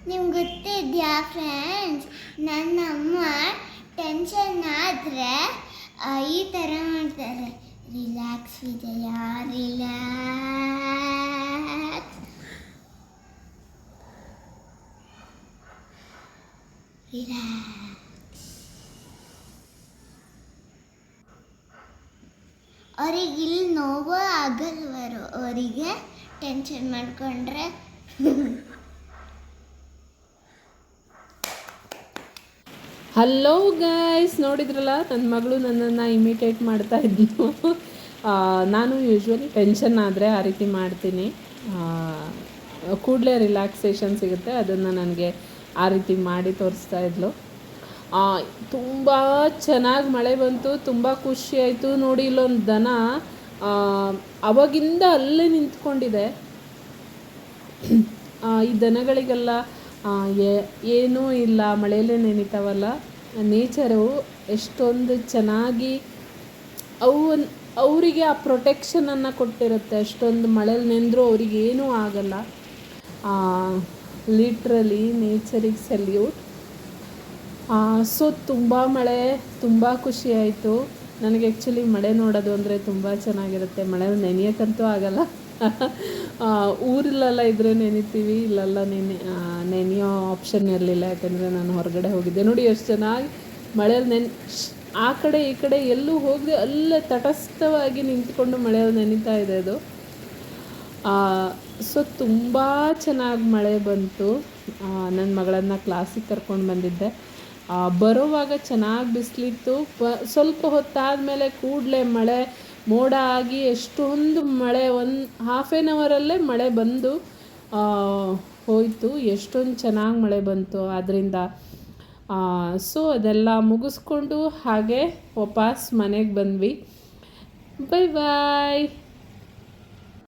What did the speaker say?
ನಿಮ್ಗೆ ಗೊತ್ತಿದೆಯಾ ಫ್ರೆಂಡ್ಸ್, ನನ್ನಮ್ಮ ಟೆನ್ಷನ್ ಆದರೆ ಈ ಥರ ಮಾಡ್ತಾರೆ. ರಿಲ್ಯಾಕ್ಸ್ ವಿಜಯ, ರಿಲ್ಯಾಕ್ಸ್ ರಿಲ್ಯಾಕ್ಸ್. ಅವ್ರಿಗೆ ಇಲ್ಲಿ ನೋವು ಆಗಲ್ವರು, ಅವರಿಗೆ ಟೆನ್ಷನ್ ಮಾಡಿಕೊಂಡ್ರೆ. ಹಲೋ ಗೈಸ್, ನೋಡಿದ್ರಲ್ಲ ನನ್ನ ಮಗಳು ನನ್ನನ್ನು ಇಮಿಟೇಟ್ ಮಾಡ್ತಾ ಇದ್ಲು. ನಾನು ಯೂಶ್ವಲಿ ಟೆನ್ಷನ್ ಆದರೆ ಆ ರೀತಿ ಮಾಡ್ತೀನಿ, ಕೂಡಲೇ ರಿಲ್ಯಾಕ್ಸೇಷನ್ ಸಿಗುತ್ತೆ. ಅದನ್ನು ನನಗೆ ಆ ರೀತಿ ಮಾಡಿ ತೋರಿಸ್ತಾ ಇದ್ಲು. ತುಂಬ ಚೆನ್ನಾಗಿ ಮಳೆ ಬಂತು, ತುಂಬ ಖುಷಿಯಾಯಿತು. ನೋಡಿ, ಇಲ್ಲೊಂದು ದನ ಅವಾಗಿಂದ ಅಲ್ಲೇ ನಿಂತ್ಕೊಂಡಿದೆ. ಈ ದನಗಳಿಗೆಲ್ಲ ಏನೂ ಇಲ್ಲ, ಮಳೆಯಲ್ಲೇ ನೆನಿತಾವಲ್ಲ. ನೇಚರು ಎಷ್ಟೊಂದು ಚೆನ್ನಾಗಿ ಅವರಿಗೆ ಆ ಪ್ರೊಟೆಕ್ಷನನ್ನು ಕೊಟ್ಟಿರುತ್ತೆ. ಅಷ್ಟೊಂದು ಮಳೇಲಿ ನೆಂದರೂ ಅವ್ರಿಗೆ ಏನೂ ಆಗಲ್ಲ. Literally ನೇಚರಿಗೆ salute. ಸೊ ತುಂಬ ಮಳೆ, ತುಂಬ ಖುಷಿಯಾಯಿತು ನನಗೆ. ಆ್ಯಕ್ಚುಲಿ ಮಳೆ ನೋಡೋದು ಅಂದರೆ ತುಂಬ ಚೆನ್ನಾಗಿರುತ್ತೆ. ಮಳೆಯಲ್ಲಿ ನೆನೆಯೋಕ್ಕಂತೂ ಆಗಲ್ಲ. ಊರಲ್ಲೆಲ್ಲ ಇದ್ದರೆ ನೆನಿತೀವಿ, ಇಲ್ಲೆಲ್ಲ ನೆನೆಯೋ ಆಪ್ಷನ್ ಇರಲಿಲ್ಲ, ಯಾಕೆಂದರೆ ನಾನು ಹೊರಗಡೆ ಹೋಗಿದ್ದೆ. ನೋಡಿ ಎಷ್ಟು ಚೆನ್ನಾಗಿ ಮಳೆಯಲ್ಲಿ ಆ ಕಡೆ ಈ ಕಡೆ ಎಲ್ಲೂ ಹೋಗದೆ ಅಲ್ಲೇ ತಟಸ್ಥವಾಗಿ ನಿಂತ್ಕೊಂಡು ಮಳೆಯಲ್ಲಿ ನೆನೀತಾ ಇದೆ ಅದು. ಸೊ ತುಂಬ ಚೆನ್ನಾಗಿ ಮಳೆ ಬಂತು. ನನ್ನ ಮಗಳನ್ನು ಕ್ಲಾಸಿಗೆ ಕರ್ಕೊಂಡು ಬಂದಿದ್ದೆ. ಬರೋವಾಗ ಚೆನ್ನಾಗಿ ಬಿಸಿಲಿತ್ತು. ಸ್ವಲ್ಪ ಹೊತ್ತಾದಮೇಲೆ ಕೂಡಲೇ ಮಳೆ ಮೋಡ ಆಗಿ ಎಷ್ಟೊಂದು ಮಳೆ, ಹಾಫ್ ಆನ್ ಅವರಲ್ಲೇ ಮಳೆ ಬಂದು ಹೋಯಿತು. ಎಷ್ಟೊಂದು ಚೆನ್ನಾಗಿ ಮಳೆ ಬಂತು ಅದರಿಂದ. ಸೊ ಅದೆಲ್ಲ ಮುಗಿಸ್ಕೊಂಡು ಹಾಗೆ ವಾಪಸ್ ಮನೆಗೆ ಬಂದ್ವಿ. ಬೈ ಬಾಯ್.